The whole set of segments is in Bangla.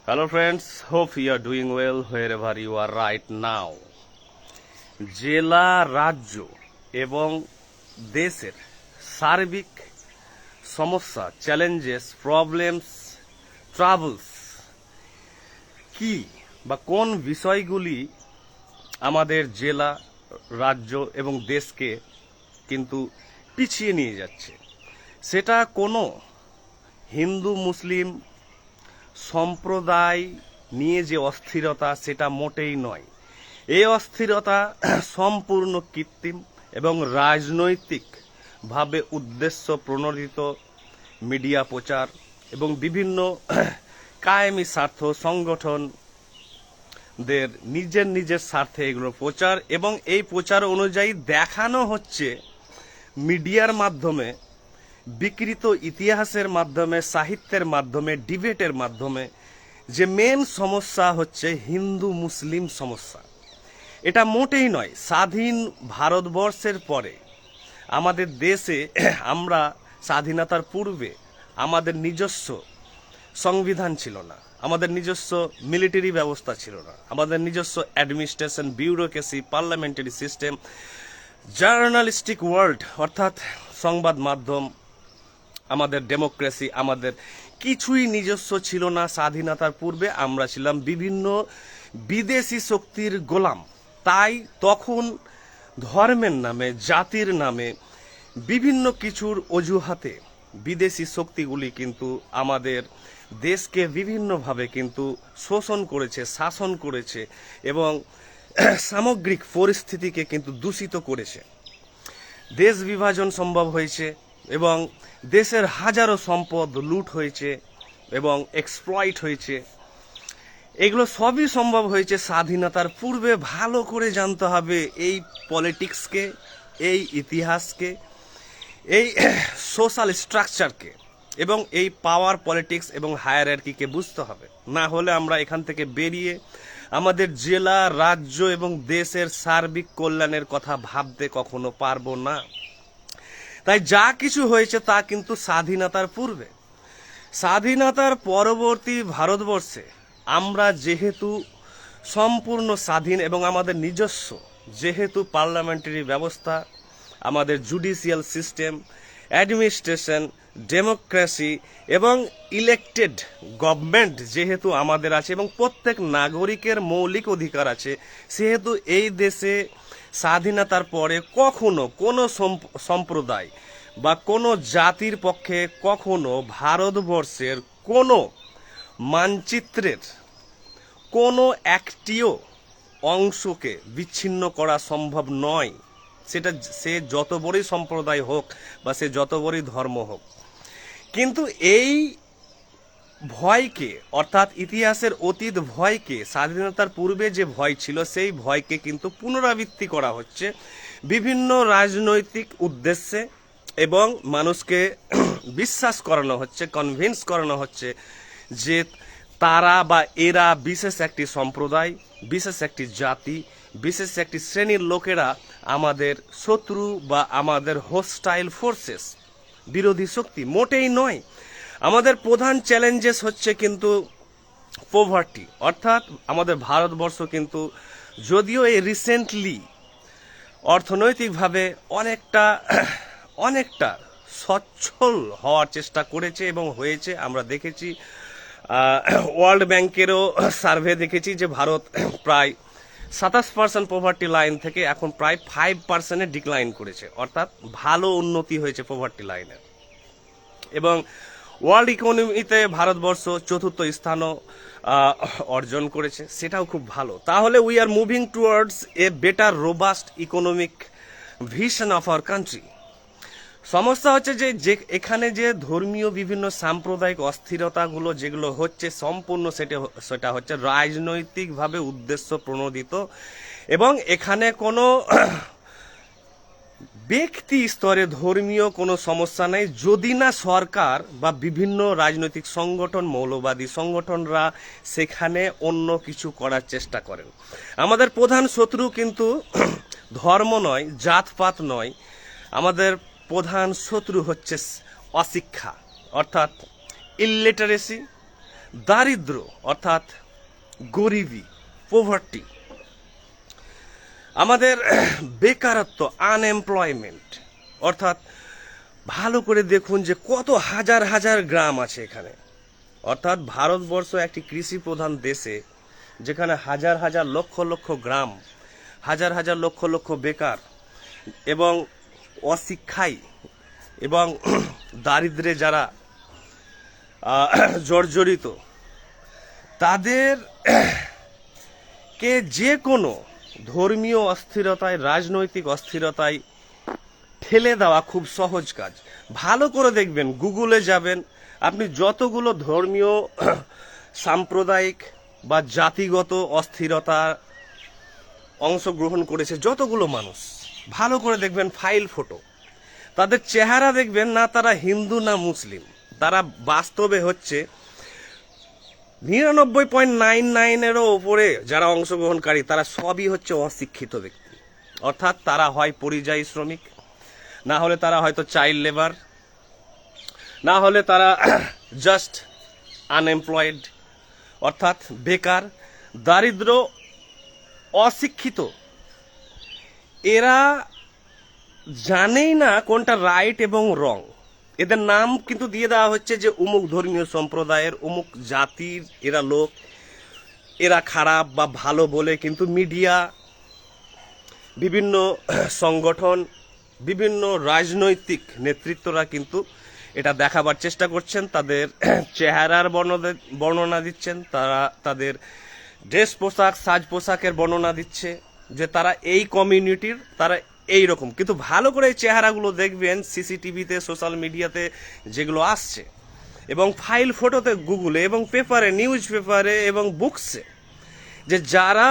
Hello friends, hope you are doing well wherever you are right now. জেলা রাজ্য এবং দেশের সার্বিক সমস্যা, চ্যালেঞ্জেস, প্রবলেমস, ট্রাভেলস কি বা কোন বিষয়গুলি আমাদের জেলা, রাজ্য এবং দেশকে কিন্তু পিছিয়ে নিয়ে যাচ্ছে, সেটা কোনো হিন্দু মুসলিম সম্প্রদায় নিয়ে যে অস্থিরতা সেটা মোটেই নয়। এই অস্থিরতা সম্পূর্ণ কৃত্রিম এবং রাজনৈতিকভাবে উদ্দেশ্য প্রণোদিত মিডিয়া প্রচার এবং বিভিন্ন কায়েমি স্বার্থ সংগঠনদের নিজের স্বার্থে এগুলো প্রচার, এবং এই প্রচার অনুযায়ী দেখানো হচ্ছে মিডিয়ার মাধ্যমে, বিকৃত ইতিহাসের মাধ্যমে, সাহিত্যের মাধ্যমে, ডিবেটের মাধ্যমে যে মেন সমস্যা হচ্ছে হিন্দু মুসলিম সমস্যা। এটা মোটেই নয়। স্বাধীন ভারতবর্ষের পরে আমাদের দেশে আমরা স্বাধীনতার পূর্বে আমাদের নিজস্ব সংবিধান ছিল না, আমাদের নিজস্ব মিলিটারি ব্যবস্থা ছিল না, আমাদের নিজস্ব administration, bureaucracy, parliamentary system, journalistic world অর্থাৎ সংবাদ মাধ্যম, আমাদের ডেমোক্রেসি, আমাদের কিছুই নিজস্ব ছিল না। স্বাধীনতার পূর্বে আমরা ছিলাম বিভিন্ন বিদেশি শক্তির গোলাম। তাই তখন ধর্মের নামে, জাতির নামে, বিভিন্ন কিছুর অজুহাতে বিদেশি শক্তিগুলি কিন্তু আমাদের দেশকে বিভিন্নভাবে কিন্তু শোষণ করেছে, শাসন করেছে এবং সামগ্রিক পরিস্থিতিকে কিন্তু দূষিত করেছে। দেশ বিভাজন সম্ভব হয়েছে এবং দেশের হাজারো সম্পদ লুট হয়েছে এবং এক্সপ্লয়েট হয়েছে। এগুলো সবই সম্ভব হয়েছে স্বাধীনতার পূর্বে। ভালো করে জানতে হবে এই পলিটিক্সকে, এই ইতিহাসকে, এই সোশ্যাল স্ট্রাকচারকে এবং এই পাওয়ার পলিটিক্স এবং হায়ারার্কিকে বুঝতে হবে। না হলে আমরা এখান থেকে বেরিয়ে আমাদের জেলা, রাজ্য এবং দেশের সার্বিক কল্যাণের কথা ভাবতে কখনো পারবো না। তাই যা কিছু হয়েছে তা কিন্তু স্বাধীনতার পূর্বে। স্বাধীনতার পরবর্তী ভারতবর্ষে আমরা যেহেতু সম্পূর্ণ স্বাধীন এবং আমাদের নিজস্ব যেহেতু পার্লামেন্টারি ব্যবস্থা, আমাদের জুডিশিয়াল সিস্টেম, অ্যাডমিনিস্ট্রেশন, ডেমোক্রেসি এবং ইলেকটেড গভর্নমেন্ট যেহেতু আমাদের আছে এবং প্রত্যেক নাগরিকের মৌলিক অধিকার আছে, সেহেতু এই দেশে স্বাধীনতার পরে কখনো কোনো সম্প্রদায় বা কোনো জাতির পক্ষে কখনো ভারতবর্ষের কোনো মানচিত্রের কোনো একটিও অংশকে বিচ্ছিন্ন করা সম্ভব নয়। সেটা সে যত বড়ই সম্প্রদায় হোক বা সে যত বড়ই ধর্ম হোক। কিন্তু এই ভয়কে অর্থাৎ ইতিহাসের অতীত ভয়কে, স্বাধীনতার পূর্বে যে ভয় ছিল সেই ভয়কে কিন্তু পুনরাবৃত্তি করা হচ্ছে বিভিন্ন রাজনৈতিক উদ্দেশ্যে এবং মানুষকে বিশ্বাস করানো হচ্ছে, কনভিন্স করানো হচ্ছে যে তারা বা এরা বিশেষ একটি সম্প্রদায়, বিশেষ একটি জাতি, বিশেষ একটি শ্রেণীর লোকেরা আমাদের শত্রু বা আমাদের হোস্টাইল ফোর্সেস, বিরোধী শক্তি। মোটেই নয়। আমাদের প্রধান চ্যালেঞ্জেস হচ্ছে কিন্তু পোভার্টি, অর্থাৎ আমাদের ভারতবর্ষ কিন্তু যদিও এই রিসেন্টলি অর্থনৈতিকভাবে অনেকটা সচ্ছল হওয়ার চেষ্টা করেছে এবং হয়েছে। আমরা দেখেছি ওয়ার্ল্ড ব্যাংকেরও সার্ভে দেখেছি যে ভারত প্রায় 27% পোভার্টি লাইন থেকে এখন প্রায় 5%-এ ডিক্লাইন করেছে, অর্থাৎ ভালো উন্নতি হয়েছে পোভার্টি লাইনের। এবং ওয়ার্ল্ড ইকোনমিতে ভারতবর্ষ 4র্থ স্থানও অর্জন করেছে, সেটাও খুব ভালো। তাহলে we are moving towards a better robust economic vision of our country. সমস্যা হচ্ছে যে এখানে যে ধর্মীয় বিভিন্ন সাম্প্রদায়িক অস্থিরতাগুলো যেগুলো হচ্ছে সম্পূর্ণ সেটা হচ্ছে রাজনৈতিকভাবে উদ্দেশ্য প্রণোদিত এবং এখানে কোনো ব্যক্তি স্তরে ধর্মীয় কোনো সমস্যা নেই, যদি না সরকার বা বিভিন্ন রাজনৈতিক সংগঠন, মৌলবাদী সংগঠনরা সেখানে অন্য কিছু করার চেষ্টা করেন। আমাদের প্রধান শত্রু কিন্তু ধর্ম নয়, জাতপাত নয়, আমাদের প্রধান শত্রু হচ্ছে অশিক্ষা, অর্থাৎ ইলিটারেসি, দারিদ্র অর্থাৎ গরিবি, পোভার্টি, আমাদের বেকারত্ব, আনএমপ্লয়মেন্ট, অর্থাৎ ভালো করে দেখুন যে কত হাজার হাজার গ্রাম আছে এখানে। অর্থাৎ ভারতবর্ষ একটি কৃষি প্রধান দেশে, যেখানে হাজার হাজার লক্ষ লক্ষ গ্রাম, হাজার হাজার লক্ষ লক্ষ বেকার এবং অশিক্ষায় এবং দারিদ্র্যে যারা জর্জরিত, তাদের কে যে কোনো ধর্মীয় অস্থিরতায়, রাজনৈতিক অস্থিরতায় ঠেলে দেওয়া খুব সহজ কাজ। ভালো করে দেখবেন, গুগলে যাবেন, আপনি যতগুলো ধর্মীয়, সাম্প্রদায়িক বা জাতিগত অস্থিরতা অংশগ্রহণ করেছে যতগুলো মানুষ, ভালো করে দেখবেন ফাইল ফটো, তাদের চেহারা দেখবেন না তারা হিন্দু না মুসলিম, তারা বাস্তবে হচ্ছে 99.99-এরও ওপরে যারা অংশগ্রহণকারী, তারা সবই হচ্ছে অশিক্ষিত ব্যক্তি। অর্থাৎ তারা হয় পরিযায়ী শ্রমিক, না হলে তারা হয়তো চাইল্ড লেবার, না হলে তারা জাস্ট আনএমপ্লয়েড, অর্থাৎ বেকার, দারিদ্র, অশিক্ষিত। এরা জানেই না কোনটা রাইট এবং রং। এদের নাম কিন্তু দিয়ে দেওয়া হচ্ছে যে অমুক ধর্মীয় সম্প্রদায়ের, অমুক জাতির এরা লোক, এরা খারাপ বা ভালো বলে। কিন্তু মিডিয়া, বিভিন্ন সংগঠন, বিভিন্ন রাজনৈতিক নেতৃত্বরা কিন্তু এটা দেখাবার চেষ্টা করছেন, তাদের চেহারার বর্ণনা দিচ্ছেন, তারা তাদের ড্রেস পোশাক, সাজ পোশাকের বর্ণনা দিচ্ছে যে তারা এই কমিউনিটির, তারা এই রকম। কিন্তু ভালো করে এই চেহারাগুলো দেখবেন সিসিটিভিতে, সোশ্যাল মিডিয়াতে যেগুলো আসছে, এবং ফাইল ফটোতে, গুগলে এবং পেপারে, নিউজ পেপারে এবং বুকসে, যে যারা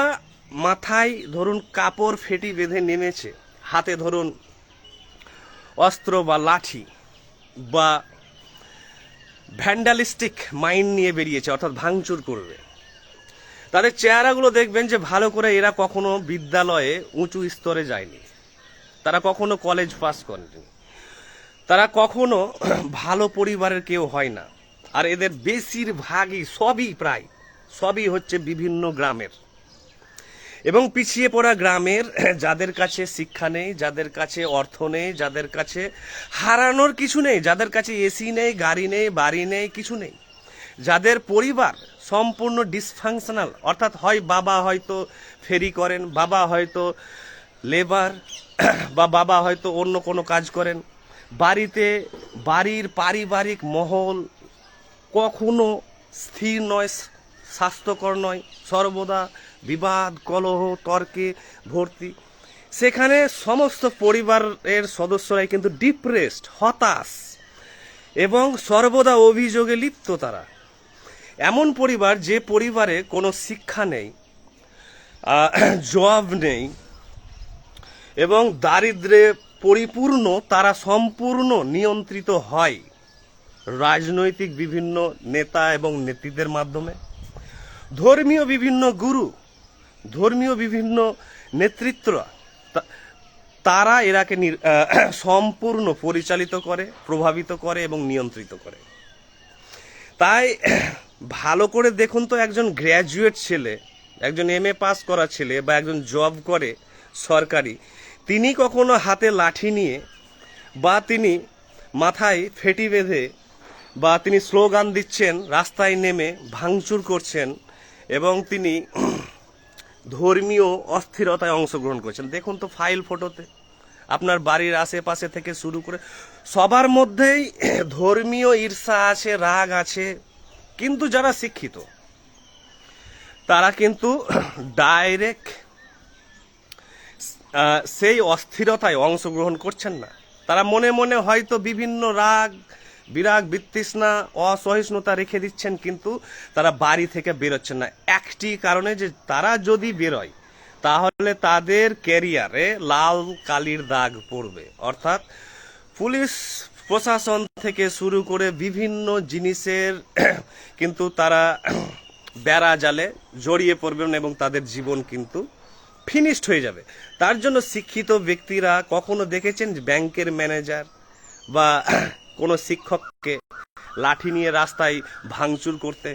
মাথায় ধরুন কাপড় ফেটি বেঁধে নেমেছে, হাতে ধরুন অস্ত্র বা লাঠি বা ভ্যান্ডালিস্টিক মাইন্ড নিয়ে বেরিয়েছে, অর্থাৎ ভাঙচুর করবে, তাদের চেহারাগুলো দেখবেন যে ভালো করে এরা কখনো বিদ্যালয়ে উঁচু স্তরে যায়নি, তারা কখনো কলেজ পাস করেনি, তারা কখনো ভালো পরিবারের কেউ হয় না। আর এদের বেশিরভাগই, প্রায় সবই হচ্ছে বিভিন্ন গ্রামের এবং পিছিয়ে পড়া গ্রামের, যাদের কাছে শিক্ষা নেই, যাদের কাছে অর্থ নেই, যাদের কাছে হারানোর কিছু নেই, যাদের কাছে এসি নেই, গাড়ি নেই, বাড়ি নেই, কিছু নেই, যাদের পরিবার সম্পূর্ণ ডিসফাংশনাল, অর্থাৎ হয় বাবা হয়তো ফেরি করেন, বাবা হয়তো লেবার, বা বাবা হয়তো অন্য কোনো কাজ করেন, বাড়ির পারিবারিক মহল কখনো স্থির নয়, স্বাস্থ্যকর নয়, সর্বদা বিবাদ, কলহ, তর্কে ভর্তি। সেখানে সমস্ত পরিবারের সদস্যরাই কিন্তু ডিপ্রেসড, হতাশ এবং সর্বদা অভিযোগে লিপ্ত। তারা এমন পরিবার, যে পরিবারে কোনো শিক্ষা নেই, জব নেই এবং দারিদ্র্যে পরিপূর্ণ, তারা সম্পূর্ণ নিয়ন্ত্রিত হয় রাজনৈতিক বিভিন্ন নেতা এবং নেত্রীদের মাধ্যমে, ধর্মীয় বিভিন্ন গুরু, ধর্মীয় বিভিন্ন নেতৃত্বরা, তারা এরাকে সম্পূর্ণ পরিচালিত করে, প্রভাবিত করে এবং নিয়ন্ত্রিত করে। তাই ভালো করে দেখুন তো, একজন গ্র্যাজুয়েট ছেলে, একজন MA পাস করা ছেলে বা একজন জব করে সরকারি, তিনি কখনো হাতে লাঠি নিয়ে বা তিনি মাথায় ফেটি বেঁধে বা তিনি স্লোগান দিচ্ছেন, রাস্তায় নেমে ভাঙচুর করছেন এবং তিনি ধর্মীয় অস্থিরতায় অংশগ্রহণ করছেন? দেখুন তো ফাইল ফটোতে, আপনার বাড়ির আশেপাশে থেকে শুরু করে সবার মধ্যেই ধর্মীয় ঈর্ষা আছে, রাগ আছে। কিন্তু যারা শিক্ষিত, তারা কিন্তু ডাইরেক্ট সেই অস্থিরতায় অংশগ্রহণ করছেন না। তারা মনে মনে হয়তো বিভিন্ন বিরাগ, বিতৃষ্ণা, অসহিষ্ণুতা রেখে দিচ্ছেন, কিন্তু তারা বাড়ি থেকে বেরোচ্ছেন না। একটি কারণে, যে তারা যদি বেরোয় তাহলে তাদের ক্যারিয়ারে লাল কালির দাগ পড়বে। অর্থাৎ পুলিশ প্রশাসন থেকে শুরু করে বিভিন্ন জিনিসের কিন্তু তারা বেড়া জালে জড়িয়ে পড়বেন এবং তাদের জীবন কিন্তু ফিনিশড হয়ে যাবে। তার জন্য শিক্ষিত ব্যক্তিরা কখনো দেখেছেন ব্যাংকের ম্যানেজার বা কোনো শিক্ষককে লাঠি নিয়ে রাস্তায় ভাঙচুর করতে?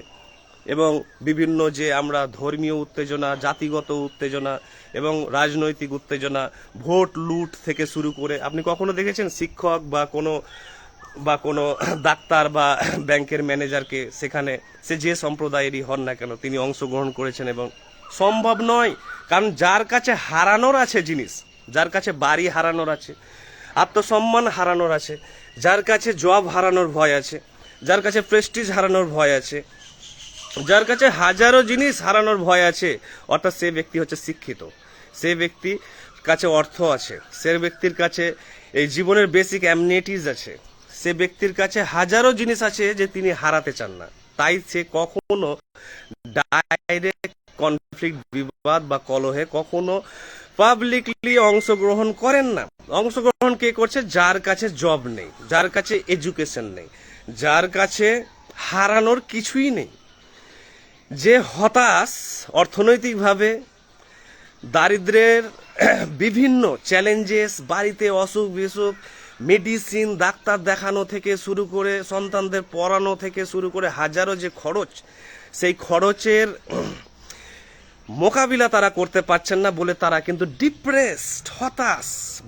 এবং বিভিন্ন যে আমরা ধর্মীয় উত্তেজনা, জাতিগত উত্তেজনা এবং রাজনৈতিক উত্তেজনা, ভোট লুট থেকে শুরু করে, আপনি কখনো দেখেছেন শিক্ষক বা কোনো ডাক্তার বা ব্যাংকের ম্যানেজারকে সেখানে সে যে সম্প্রদায়েরই হন না কেন তিনি অংশগ্রহণ করেছেন? এবং সম্ভব নয়, কারণ যার কাছে হারানোর আছে জিনিস, যার কাছে বাড়ি হারানোর আছে, আত্মসম্মান হারানোর আছে, যার কাছে জব হারানোর ভয় আছে, যার কাছে প্রেস্টিজ হারানোর ভয় আছে, যার কাছে হাজারো জিনিস হারানোর ভয় আছে, অর্থাৎ সে ব্যক্তি হচ্ছে শিক্ষিত, সে ব্যক্তির কাছে অর্থ আছে, সে ব্যক্তির কাছে এই জীবনের বেসিক অ্যামনিটিস আছে, সে ব্যক্তির কাছে হাজারো জিনিস আছে যে তিনি হারাতে চান না। তাই সে কখনো ডাইরেক্ট কনফ্লিক্ট, বিবাদ বা কলহে কখনো পাবলিকলি অংশগ্রহণ করেন না। অংশগ্রহণ কে করছে? যার কাছে জব নেই, যার কাছে এডুকেশন নেই, যার কাছে হারানোর কিছুই নেই, যে হতাশ অর্থনৈতিকভাবে, দারিদ্র্যের বিভিন্ন চ্যালেঞ্জেস, বাড়িতে অসুখ বিসুখ, মেডিসিন, ডাক্তার দেখানো থেকে শুরু করে সন্তানদের পড়ানো থেকে শুরু করে হাজারো যে খরচ, সেই খরচের মোকাবিলা তারা করতে পারছেন না বলে তারা কিন্তু ডিপ্রেসড, হতাশ,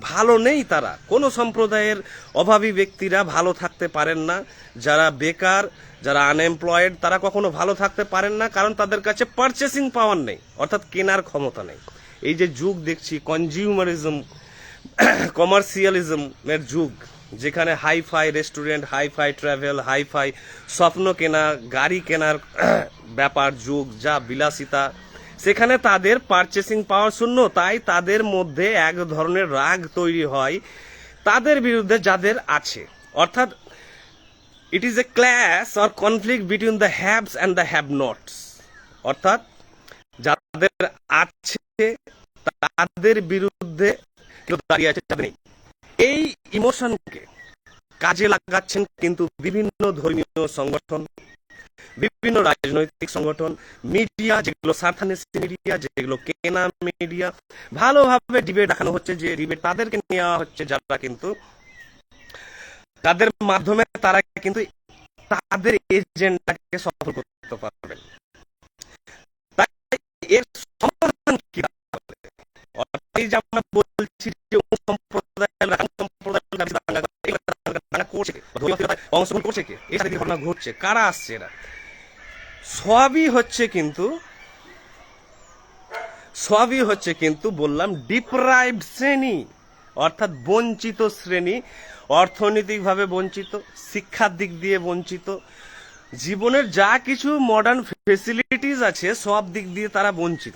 ভালো নেই তারা। কোনো সম্প্রদায়ের অভাবী ব্যক্তিরা ভালো থাকতে পারেন না, যারা বেকার, যারা আনএমপ্লয়েড, তারা কখনো ভালো থাকতে পারেন না, কারণ তাদের কাছে পারচেসিং পাওয়ার নেই, অর্থাৎ কেনার ক্ষমতা নেই। এই যে যুগ দেখছি কনজিউমারিজম, কমার্শিয়ালিজমের যুগ, যেখানে hi fi restaurant, hi fi travel, hi fi স্বপ্ন কেনা, গাড়ি কেনার ব্যাপার যুগ, যা বিলাসিতা, সেখানে তাদের পারচেসিং পাওয়ার শূন্য। তাই তাদের মধ্যে এক ধরনের রাগ তৈরি হয় তাদের বিরুদ্ধে যাদের আছে, অর্থাৎ it is a clash or conflict between the haves and the have nots, অর্থাৎ যাদের আছে তাদের বিরুদ্ধে দাঁড়িয়ে আছে যাদের নেই। এই ইমোশনকে কাজে লাগাচ্ছেন কিন্তু বিভিন্ন ধর্মীয় সংগঠন, বিভিন্ন রাজনৈতিক সংগঠন, মিডিয়া, যেগুলো স্বার্থান্বেষী মিডিয়া, যেগুলো কেনা মিডিয়া। ভালোভাবে ডিবেট দেখানো হচ্ছে, যে ডিবেট তাদেরকে নেওয়া হচ্ছে যারা কিন্তু তাদের মাধ্যমে তারা কিন্তু তাদের এজেন্ডাকে সফল করতে পারবেন। তাই এর সমাধান কি হবে? এই যে আমরা বলছি যে অংশগ্রহণ করছে কে, এই সাথে ঘটনা ঘটছে, কারা আসছে? এরা সবই হচ্ছে কিন্তু বললাম ডিপ্রাইভড শ্রেণী, অর্থাৎ বঞ্চিত শ্রেণী, অর্থনৈতিকভাবে বঞ্চিত, শিক্ষার দিক দিয়ে বঞ্চিত, জীবনের যা কিছু মডার্ন ফেসিলিটিস আছে সব দিক দিয়ে তারা বঞ্চিত।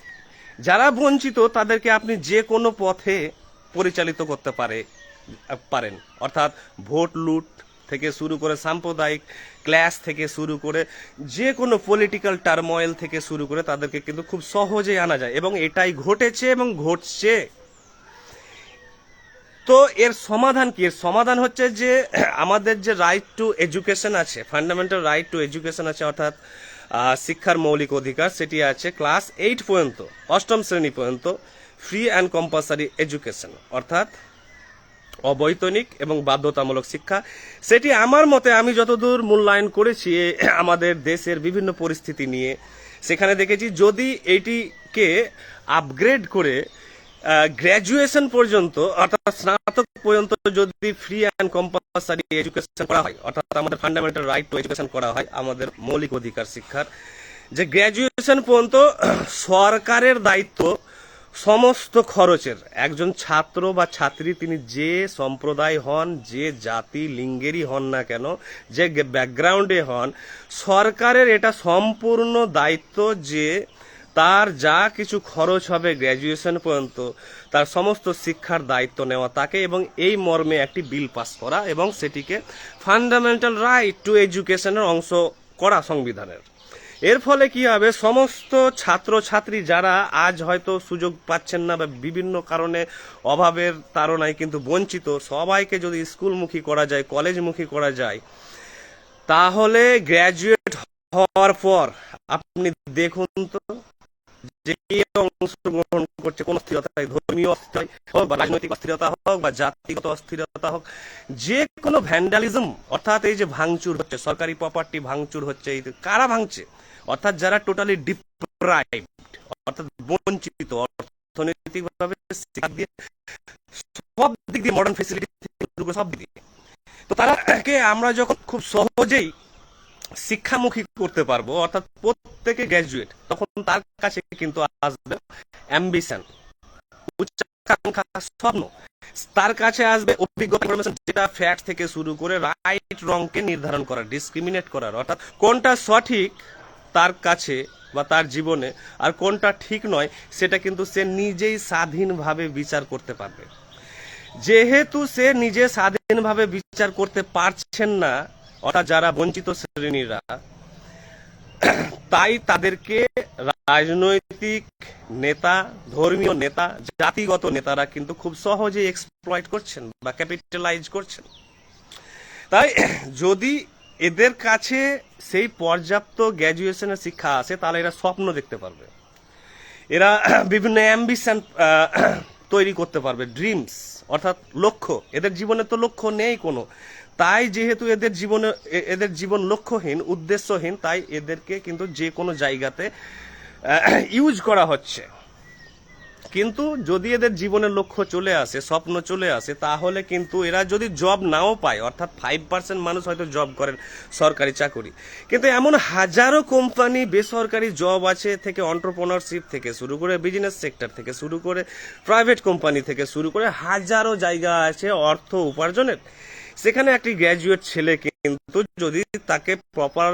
যারা বঞ্চিত তাদেরকে আপনি যে কোনো পথে পরিচালিত করতে পারেন, অর্থাৎ ভোট লুট থেকে শুরু করে সাম্প্রদায়িক ক্ল্যাশ থেকে শুরু করে যে কোনো পলিটিক্যাল টার্ময়েল থেকে শুরু করে তাদেরকে কিন্তু খুব সহজেই আনা যায়, এবং এটাই ঘটেছে এবং ঘটছে। তো এর সমাধান কি? এর সমাধান হচ্ছে যে আমাদের যে রাইট টু এডুকেশন আছে, ফান্ডামেন্টাল রাইট টু এডুকেশন আছে, অর্থাৎ শিক্ষার মৌলিক অধিকার, সেটি আছে ক্লাস 8 পর্যন্ত, অষ্টম শ্রেণী পর্যন্ত ফ্রি অ্যান্ড কম্পালসারি এডুকেশন, অর্থাৎ অবৈতনিক এবং বাধ্যতামূলক শিক্ষা। সেটি আমার মতে, আমি যতদূর মূল্যায়ন করেছি আমাদের দেশের বিভিন্ন পরিস্থিতি নিয়ে, সেখানে দেখেছি যদি এটিকে আপগ্রেড করে গ্র্যাজুয়েশন পর্যন্ত, অর্থাৎ স্নাতক পর্যন্ত যদি ফ্রি অ্যান্ড কম্পালসারি এডুকেশন করা হয়, অর্থাৎ আমাদের ফান্ডামেন্টাল রাইট টু এডুকেশন করা হয়, আমাদের মৌলিক অধিকার শিক্ষার, যে গ্র্যাজুয়েশন পর্যন্ত সরকারের দায়িত্ব সমস্ত খরচের, একজন ছাত্র বা ছাত্রী তিনি যে সম্প্রদায় হন, যে জাতি লিঙ্গেরই হন না কেন, যে ব্যাকগ্রাউন্ডে হন, সরকারের এটা সম্পূর্ণ দায়িত্ব যে তার যা কিছু খরচ হবে গ্র্যাজুয়েশন পর্যন্ত তার সমস্ত শিক্ষার দায়িত্ব নেওয়া তাকে, এবং এই মর্মে একটি বিল পাস করা এবং সেটিকে ফান্ডামেন্টাল রাইট টু এডুকেশনের অংশ করা সংবিধানের। এর ফলে কি হবে, সমস্ত ছাত্রছাত্রী যারা আজ হয়তো সুযোগ পাচ্ছেন না বা বিভিন্ন কারণে অভাবের তাড়নায় কিন্তু বঞ্চিত, সবাইকে যদি স্কুলমুখী করা যায়, কলেজমুখী করা যায়, তাহলে গ্র্যাজুয়েট হওয়ার পর আপনি দেখুন তো যে অংশগ্রহণ করছে কোন অস্থিরতায়, ধর্মীয় অস্থিরতা হোক বা রাজনৈতিক অস্থিরতা হোক বা জাতিগত অস্থিরতা হোক, যে কোনো ভ্যান্ডালিজম, অর্থাৎ এই যে ভাঙচুর হচ্ছে, সরকারি প্রপার্টি ভাঙচুর হচ্ছে, এই কারা ভাঙছে? অর্থাৎ যারা টোটালি ডিপ্রাইভড, অর্থাৎ বঞ্চিত অর্থনৈতিকভাবে, শিক্ষা দিয়ে, সব দিক দিয়ে, মডার্ন ফেসিলিটি সব দিক দিয়ে। তো তারাকে আমরা যখন খুব সহজেই শিক্ষামুখী করতে পারবো, অর্থাৎ প্রত্যেকে গ্র্যাজুয়েট, তখন তার কাছে কিন্তু আসবে অ্যাম্বিশন, উচ্চাকাঙ্ক্ষা, স্বপ্ন। তার কাছে আসবে অভিজ্ঞতা, যেটা ফ্যাক্ট থেকে শুরু করে রাইট রংকে নির্ধারণ করার, ডিসক্রিমিনেট করার, অর্থাৎ কোনটা সঠিক তার কাছে বা তার জীবনে আর কোনটা ঠিক নয় সেটা কিন্তু সে নিজেই স্বাধীনভাবে বিচার করতে পারবে। যেহেতু সে নিজে স্বাধীনভাবে বিচার করতে পারছেন না, অর্থাৎ যারা বঞ্চিত শ্রেণীরা, তাই তাদেরকে রাজনৈতিক নেতা, ধর্মীয় নেতা, জাতিগত নেতারা কিন্তু খুব সহজেই এক্সপ্লয়েট করছেন বা ক্যাপিটালাইজ করছেন। তাই যদি এদের কাছে সেই পর্যাপ্ত গ্র্যাজুয়েশনের শিক্ষা আছে, তাহলে এরা স্বপ্ন দেখতে পারবে, এরা বিভিন্ন অ্যাম্বিশন তৈরি করতে পারবে, ড্রিমস, অর্থাৎ লক্ষ্য। এদের জীবনে তো লক্ষ্য নেই কোনো, তাই যেহেতু এদের জীবন লক্ষ্যহীন, উদ্দেশ্যহীন, তাই এদেরকে কিন্তু যে কোনো জায়গাতে ইউজ করা হচ্ছে। কিন্তু যদি এদের জীবনের লক্ষ্য চলে আসে, স্বপ্ন চলে আসে, তাহলে কিন্তু এরা যদি জব নাও পায়, অর্থাৎ 5% মানুষ হয়তো জব করেন সরকারি চাকরি, কিন্তু এমন হাজারো কোম্পানি, বেসরকারি জব আছে, থেকে এন্টারপ্রেনারশিপ থেকে শুরু করে, বিজনেস সেক্টর থেকে শুরু করে, প্রাইভেট কোম্পানি থেকে শুরু করে হাজারো জায়গা আছে অর্থ উপার্জনের। সেখানে একটি গ্র্যাজুয়েট ছেলে কিন্তু যদি তাকে প্রপার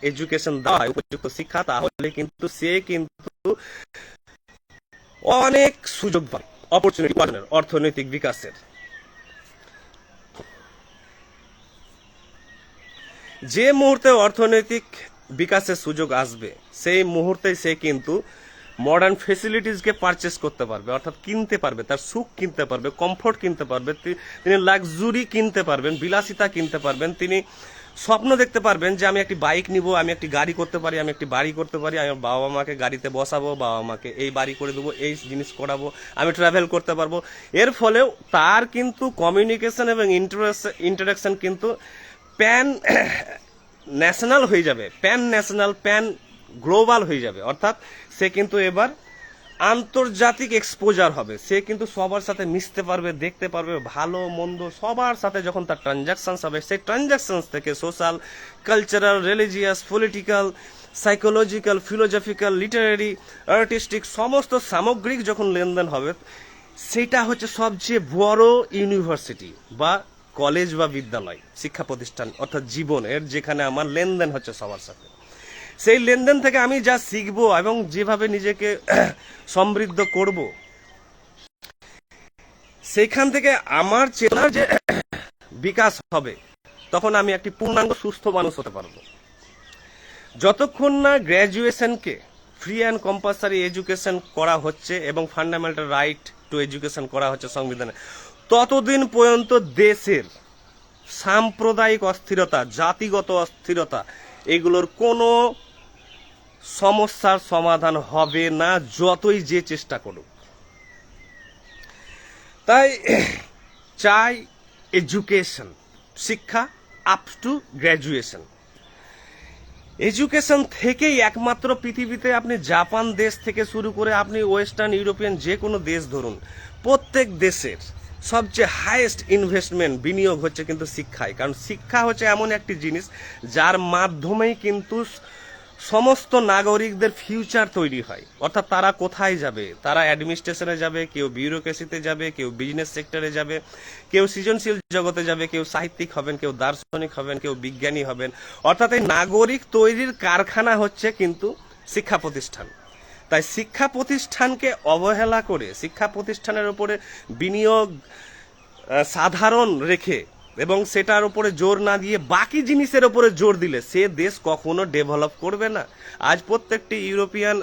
এডুকেশন দেওয়া হয়, উপযুক্ত শিক্ষা, তাহলে কিন্তু সে কিন্তু অনেক সুযোগ পায় অপরচুনিটি পাওয়ার, অর্থনৈতিক বিকাশের। যে মুহূর্তে অর্থনৈতিক বিকাশের সুযোগ আসবে, সেই মুহূর্তে সে কিন্তু মডার্ন ফেসিলিটিসকে পারচেস করতে পারবে, অর্থাৎ কিনতে পারবে, তার সুখ কিনতে পারবে, কমফোর্ট কিনতে পারবে, তিনি লাক্সুরি কিনতে পারবেন, বিলাসিতা কিনতে পারবেন, তিনি স্বপ্ন দেখতে পারবেন যে আমি একটি বাইক নিব, আমি একটি গাড়ি করতে পারি, আমি একটি বাড়ি করতে পারি, আমি বাবা মাকে গাড়িতে বসাবো, বাবা মাকে এই বাড়ি করে দেবো, এই জিনিস করাবো, আমি ট্রাভেল করতে পারবো। এর ফলেও তার কিন্তু কমিউনিকেশন এবং ইন্টারাকশন কিন্তু প্যান ন্যাশনাল হয়ে যাবে, প্যান ন্যাশনাল, প্যান গ্লোবাল হয়ে যাবে। অর্থাৎ সে কিন্তু এবার আন্তর্জাতিক এক্সপোজার হবে, সে কিন্তু সবার সাথে মিশতে পারবে, দেখতে পারবে, ভালো মন্দ সবার সাথে যখন তার ট্রানজাকশনস হবে, সেই ট্রানজাকশনস থেকে social, cultural, religious, political, psychological, philosophical, Literary, artistic সমস্ত সামগ্রিক যখন লেনদেন হবে, সেটা হচ্ছে সবচেয়ে বড় ইউনিভার্সিটি বা কলেজ বা বিদ্যালয়, শিক্ষা প্রতিষ্ঠান, অর্থাৎ জীবনের, যেখানে আমার লেনদেন হচ্ছে সবার সাথে। সেই লেনদেন থেকে আমি যা শিখবো এবং যেভাবে নিজেকে সমৃদ্ধ করব, সেইখান থেকে আমার চেতনার যে বিকাশ হবে, তখন আমি একটি পূর্ণাঙ্গ সুস্থ মানুষ হতে পারবো। যতক্ষণ না গ্র্যাজুয়েশনকে ফ্রি অ্যান্ড কম্পালসারি এডুকেশন করা হচ্ছে এবং ফান্ডামেন্টাল রাইট টু এডুকেশন করা হচ্ছে সংবিধানে, ততদিন পর্যন্ত দেশের সাম্প্রদায়িক অস্থিরতা, জাতিগত অস্থিরতা, এগুলোর কোনো সমস্যার সমাধান হবে না, যতই যে চেষ্টা করুক। তাই চাই এডুকেশন, শিক্ষা আপ টু গ্র্যাজুয়েশন। এডুকেশন থেকেই একমাত্র পৃথিবীতে, আপনি জাপান দেশ থেকে শুরু করে আপনি ওয়েস্টার্ন ইউরোপিয়ান যে কোনো দেশ ধরুন, প্রত্যেক দেশের সবচেয়ে হাইয়েস্ট ইনভেস্টমেন্ট, বিনিয়োগ হচ্ছে কিন্তু শিক্ষায়। কারণ শিক্ষা হচ্ছে এমন একটি জিনিস যার মাধ্যমেই কিন্তু সমস্ত নাগরিকদের ফিউচার তৈরি হয়। অর্থাৎ তারা কোথায় যাবে, তারা অ্যাডমিনিস্ট্রেশনে যাবে, কেউ বিউরোক্রেসিতে যাবে, কেউ বিজনেস সেক্টরে যাবে, কেউ সৃজনশীল জগতে যাবে, কেউ সাহিত্যিক হবেন, কেউ দার্শনিক হবেন, কেউ বিজ্ঞানী হবেন। অর্থাৎ এই নাগরিক তৈরির কারখানা হচ্ছে কিন্তু শিক্ষা প্রতিষ্ঠান। তাই শিক্ষা প্রতিষ্ঠানকে অবহেলা করে, শিক্ষা প্রতিষ্ঠানের উপরে বিনিয়োগ সাধারণ রেখে এবং সেটার উপরে জোর না দিয়ে বাকি জিনিসের উপরে জোর দিলে সে দেশ কখনো ডেভেলপ করবে না। আজ প্রত্যেকটি ইউরোপিয়ান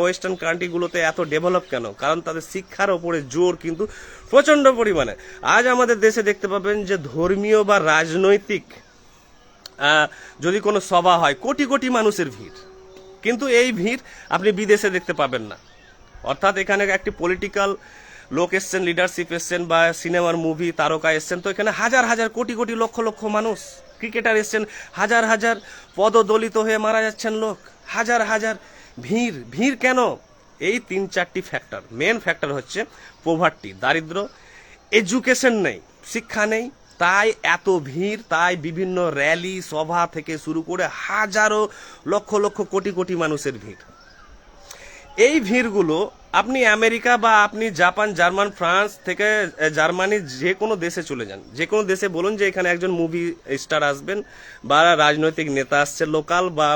ওয়েস্টার্ন কান্ট্রিগুলোতে এত ডেভেলপ কেন? কারণ তাদের শিক্ষার উপরে জোর কিন্তু প্রচন্ড পরিমাণে। আজ আমাদের দেশে দেখতে পাবেন যে ধর্মীয় বা রাজনৈতিক যদি কোনো সভা হয়, কোটি কোটি মানুষের ভিড়, কিন্তু এই ভিড় আপনি বিদেশে দেখতে পাবেন না। অর্থাৎ এখানে একটি পলিটিক্যাল লোক এসছেন, লিডারশিপ এসছেন, বা সিনেমার মুভি তারকা এসছেন, তো এখানে হাজার হাজার, কোটি কোটি, লক্ষ লক্ষ মানুষ, ক্রিকেটার এসছেন, হাজার হাজার পদদলিত হয়ে মারা যাচ্ছেন লোক। হাজার হাজার ভিড় ভিড় কেন? এই 3-4টি ফ্যাক্টর। মেন ফ্যাক্টর হচ্ছে পোভার্টি, দারিদ্র, এডুকেশন নেই, শিক্ষা নেই, তাই এত ভিড়, তাই বিভিন্ন র্যালি সভা থেকে শুরু করে হাজারো লক্ষ লক্ষ কোটি কোটি মানুষের ভিড়। এই ভিড়গুলো আপনি আমেরিকা বা আপনি জাপান, জার্মান, ফ্রান্স থেকে জার্মানি যে কোনো দেশে চলে যান, যে কোনো দেশে বলুন যে এখানে একজন মুভি স্টার আসবেন বা রাজনৈতিক নেতা আসছে, লোকাল বা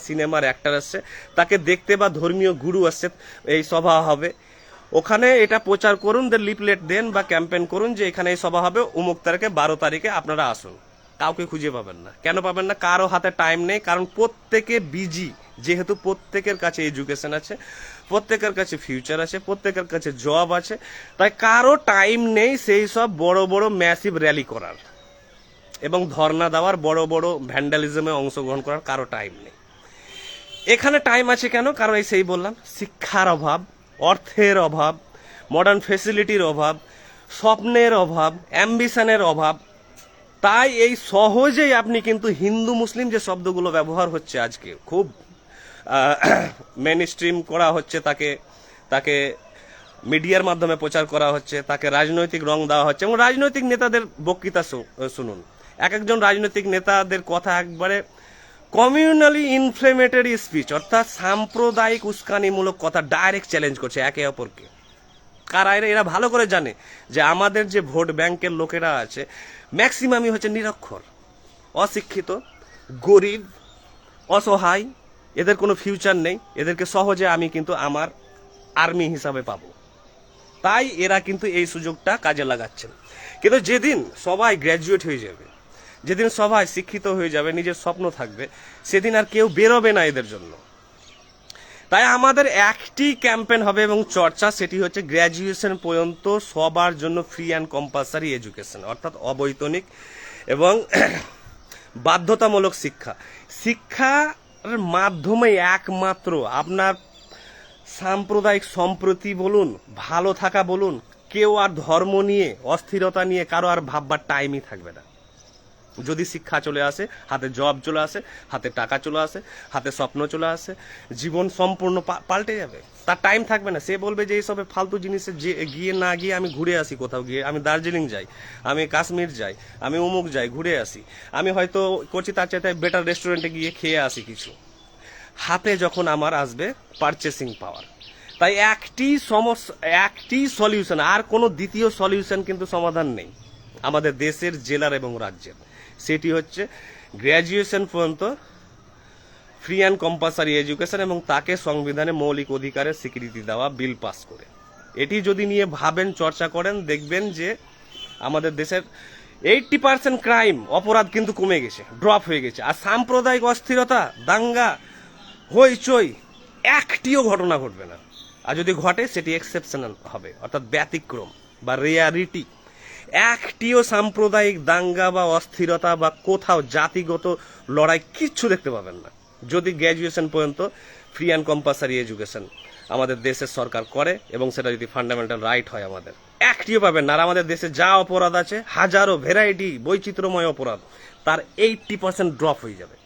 সিনেমার অ্যাক্টর আসছে, তাকে দেখতে বা ধর্মীয় গুরু আসছে, এই সভা হবে, ওখানে এটা প্রচার করুন, লিফলেট দেন বা ক্যাম্পেইন করুন যে এখানে এই সভা হবে অমুক তারিখে 12 তারিখে আপনারা আসুন। কাউকে খুঁজে পাবেন না। কেন পাবেন না? কারো হাতে টাইম নেই, কারণ প্রত্যেকে বিজি। যেহেতু প্রত্যেকের কাছে এডুকেশন আছে, প্রত্যেকের কাছে ফিউচার আছে, প্রত্যেকের কাছে জব আছে, তাই কারো টাইম নেই সেই সব বড় বড় ম্যাসিভ র্যালি করার এবং ধর্ণা দেওয়ার, বড় বড় ভ্যান্ডালিজমে অংশগ্রহণ করার কারো টাইম নেই। এখানে টাইম আছে কেন? কারণ এই সেই বললাম, শিক্ষার অভাব, অর্থের অভাব, মডার্ন ফেসিলিটির অভাব, স্বপ্নের অভাব, অ্যাম্বিশনের অভাব। তাই এই সহজেই আপনি কিন্তু হিন্দু মুসলিম যে শব্দগুলো ব্যবহার হচ্ছে আজকে খুব মেন স্ট্রিম করা হচ্ছে, তাকে তাকে মিডিয়ার মাধ্যমে প্রচার করা হচ্ছে, তাকে রাজনৈতিক রং দেওয়া হচ্ছে এবং রাজনৈতিক নেতাদের বক্তৃতা শুনুন। এক একজন রাজনৈতিক নেতাদের কথা একবারে কমিউনালি ইনফ্লেমেটরি স্পিচ, অর্থাৎ সাম্প্রদায়িক উস্কানিমূলক কথা ডাইরেক্ট চ্যালেঞ্জ করছে একে অপরকে। কারা এরা? এরা ভালো করে জানে যে আমাদের যে ভোট ব্যাংকের লোকেরা আছে ম্যাক্সিমামই হচ্ছে নিরক্ষর, অশিক্ষিত, গরিব, অসহায়, এদের কোনো ফিউচার নেই, এদেরকে সহজে আমি কিন্তু আমার আর্মি হিসাবে পাবো। তাই এরা কিন্তু এই সুযোগটা কাজে লাগাচ্ছেন। কিন্তু যেদিন সবাই গ্র্যাজুয়েট হয়ে যাবে, যেদিন সবাই শিক্ষিত হয়ে যাবে, নিজের স্বপ্ন থাকবে, সেদিন আর কেউ বেরোবে না এদের জন্য। তাই আমাদের একটি ক্যাম্পেইন হবে এবং চর্চা, সেটি হচ্ছে গ্র্যাজুয়েশন পর্যন্ত সবার জন্য ফ্রি অ্যান্ড কম্পালসারি এডুকেশন, অর্থাৎ অবৈতনিক এবং বাধ্যতামূলক শিক্ষা। শিক্ষার মাধ্যমে একমাত্র আপনার সাম্প্রদায়িক সম্প্রীতি বলুন, ভালো থাকা বলুন, কেউ আর ধর্ম নিয়ে, অস্থিরতা নিয়ে কারো আর ভাববার টাইমই থাকবে না। যদি শিক্ষা চলে আসে, হাতে জব চলে আসে, হাতে টাকা চলে আসে, হাতে স্বপ্ন চলে আসে, জীবন সম্পূর্ণ পাল্টে যাবে। তার টাইম থাকবে না। সে বলবে যে এইসব ফালতু জিনিসে গিয়ে না গিয়ে আমি ঘুরে আসি, কোথাও গিয়ে আমি দার্জিলিং যাই, আমি কাশ্মীর যাই, আমি অমুক যাই, ঘুরে আসি, আমি হয়তো করছি তার চাইতে বেটার রেস্টুরেন্টে গিয়ে খেয়ে আসি কিছু। হাতে যখন আমার আসবে পারচেসিং পাওয়ার। তাই একটি সলিউশন, আর কোনো দ্বিতীয় সলিউশন কিন্তু সমাধান নেই আমাদের দেশের, জেলার এবং রাজ্যের। সেটি হচ্ছে গ্র্যাজুয়েশন পর্যন্ত ফ্রি অ্যান্ড কম্পালসারি এডুকেশন এবং তাকে সংবিধানে মৌলিক অধিকারের স্বীকৃতি দেওয়া, বিল পাস করে। এটি যদি নিয়ে ভাবেন, চর্চা করেন, দেখবেন যে আমাদের দেশের 80% ক্রাইম, অপরাধ কিন্তু কমে গেছে, ড্রপ হয়ে গেছে। আর সাম্প্রদায়িক অস্থিরতা, দাঙ্গা, হইচই একটিও ঘটনা ঘটবে না। আর যদি ঘটে সেটি এক্সেপশনাল হবে, অর্থাৎ ব্যতিক্রম বা রেয়ারিটি। একটিও সাম্প্রদায়িক দাঙ্গা বা অস্থিরতা বা কোথাও জাতিগত লড়াই কিচ্ছু দেখতে পাবেন না, যদি গ্র্যাজুয়েশন পর্যন্ত ফ্রি অ্যান্ড কম্পালসারি এডুকেশন আমাদের দেশের সরকার করে এবং সেটা যদি ফান্ডামেন্টাল রাইট হয়। আমাদের একটিও পাবেন না। আর আমাদের দেশে যা অপরাধ আছে, হাজারো ভ্যারাইটি বৈচিত্র্যময় অপরাধ, তার 80% ড্রপ হয়ে যাবে।